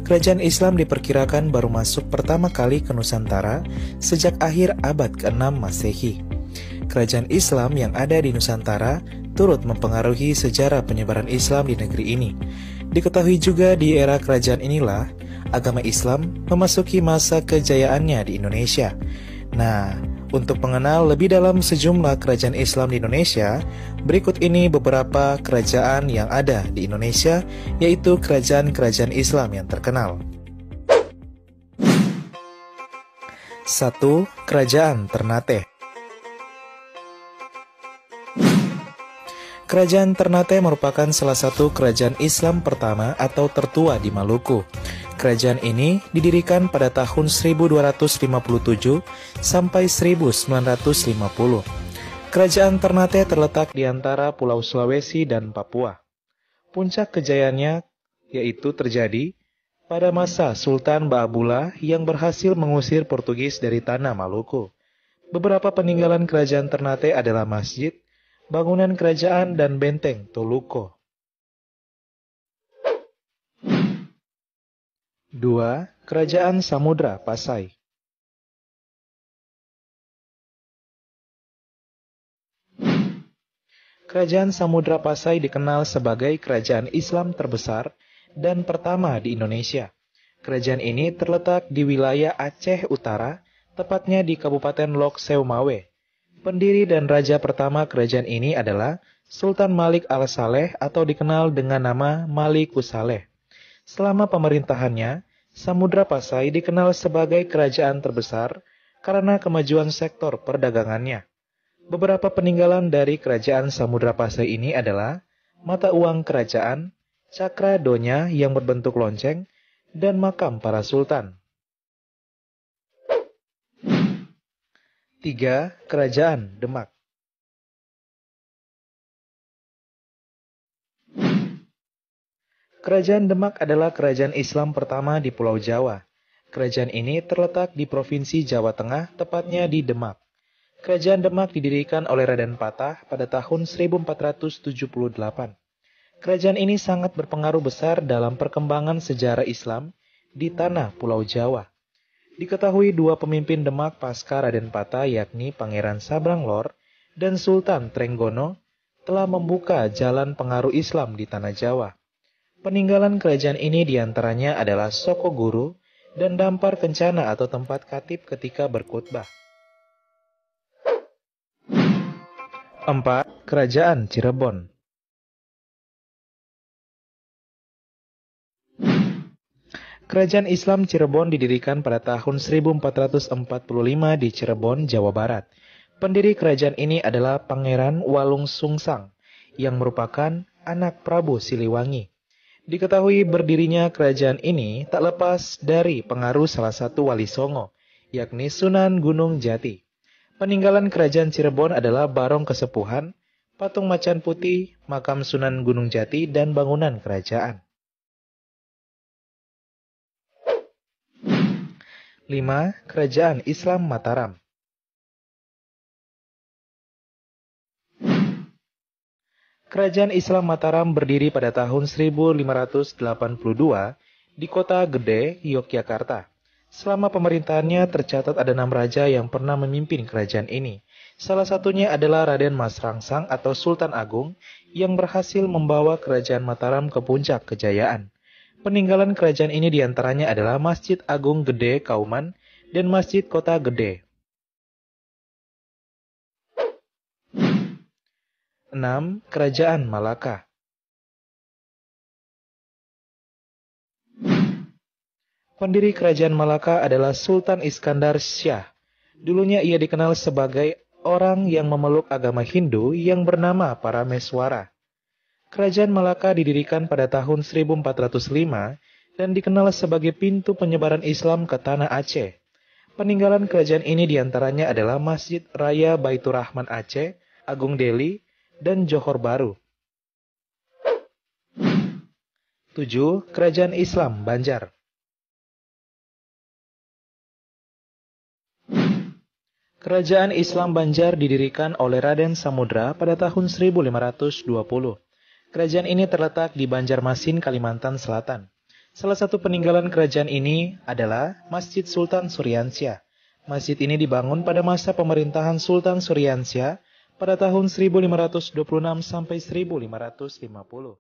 Kerajaan Islam diperkirakan baru masuk pertama kali ke Nusantara sejak akhir abad ke-6 Masehi. Kerajaan Islam yang ada di Nusantara turut mempengaruhi sejarah penyebaran Islam di negeri ini. Diketahui juga di era kerajaan inilah agama Islam memasuki masa kejayaannya di Indonesia. Nah, untuk mengenal lebih dalam sejumlah kerajaan Islam di Indonesia, berikut ini beberapa kerajaan yang ada di Indonesia, yaitu kerajaan-kerajaan Islam yang terkenal. 1. Kerajaan Ternate. Kerajaan Ternate merupakan salah satu kerajaan Islam pertama atau tertua di Maluku. Kerajaan ini didirikan pada tahun 1257 sampai 1950. Kerajaan Ternate terletak di antara Pulau Sulawesi dan Papua. Puncak kejayaannya yaitu terjadi pada masa Sultan Ba'abula yang berhasil mengusir Portugis dari tanah Maluku. Beberapa peninggalan kerajaan Ternate adalah masjid, bangunan kerajaan, dan benteng Toluco. 2. Kerajaan Samudra Pasai. Kerajaan Samudra Pasai dikenal sebagai kerajaan Islam terbesar dan pertama di Indonesia. Kerajaan ini terletak di wilayah Aceh Utara, tepatnya di Kabupaten Lok Seumawe. Pendiri dan raja pertama kerajaan ini adalah Sultan Malik Al-Saleh atau dikenal dengan nama Malikus Saleh. Selama pemerintahannya, Samudra Pasai dikenal sebagai kerajaan terbesar karena kemajuan sektor perdagangannya. Beberapa peninggalan dari kerajaan Samudra Pasai ini adalah mata uang kerajaan, cakra donya yang berbentuk lonceng, dan makam para sultan. 3. Kerajaan Demak. Kerajaan Demak adalah kerajaan Islam pertama di Pulau Jawa. Kerajaan ini terletak di Provinsi Jawa Tengah, tepatnya di Demak. Kerajaan Demak didirikan oleh Raden Patah pada tahun 1478. Kerajaan ini sangat berpengaruh besar dalam perkembangan sejarah Islam di tanah Pulau Jawa. Diketahui dua pemimpin Demak pasca Raden Patah yakni Pangeran Sabranglor dan Sultan Trenggono telah membuka jalan pengaruh Islam di tanah Jawa. Peninggalan kerajaan ini diantaranya adalah Soko Guru dan Dampar Kencana atau tempat khatib ketika berkhutbah. 4. Kerajaan Cirebon. Kerajaan Islam Cirebon didirikan pada tahun 1445 di Cirebon, Jawa Barat. Pendiri kerajaan ini adalah Pangeran Walung Sungsang yang merupakan anak Prabu Siliwangi. Diketahui berdirinya kerajaan ini tak lepas dari pengaruh salah satu wali Songo, yakni Sunan Gunung Jati. Peninggalan kerajaan Cirebon adalah Barong Kesepuhan, patung macan putih, makam Sunan Gunung Jati, dan bangunan kerajaan. 5. Kerajaan Islam Mataram. Kerajaan Islam Mataram berdiri pada tahun 1582 di Kota Gede, Yogyakarta. Selama pemerintahannya tercatat ada 6 raja yang pernah memimpin kerajaan ini. Salah satunya adalah Raden Mas Rangsang atau Sultan Agung yang berhasil membawa kerajaan Mataram ke puncak kejayaan. Peninggalan kerajaan ini diantaranya adalah Masjid Agung Gede Kauman dan Masjid Kota Gede. 6. Kerajaan Malaka. Pendiri kerajaan Malaka adalah Sultan Iskandar Shah. Dulunya ia dikenal sebagai orang yang memeluk agama Hindu yang bernama Parameswara. Kerajaan Malaka didirikan pada tahun 1405 dan dikenal sebagai pintu penyebaran Islam ke tanah Aceh. Peninggalan kerajaan ini diantaranya adalah Masjid Raya Baitur Rahman Aceh, Agung Deli, dan Johor Baru. 7. Kerajaan Islam Banjar. Kerajaan Islam Banjar didirikan oleh Raden Samudra pada tahun 1520. Kerajaan ini terletak di Banjarmasin, Kalimantan Selatan. Salah satu peninggalan kerajaan ini adalah Masjid Sultan Suryansyah. Masjid ini dibangun pada masa pemerintahan Sultan Suryansyah pada tahun 1526 sampai 1550.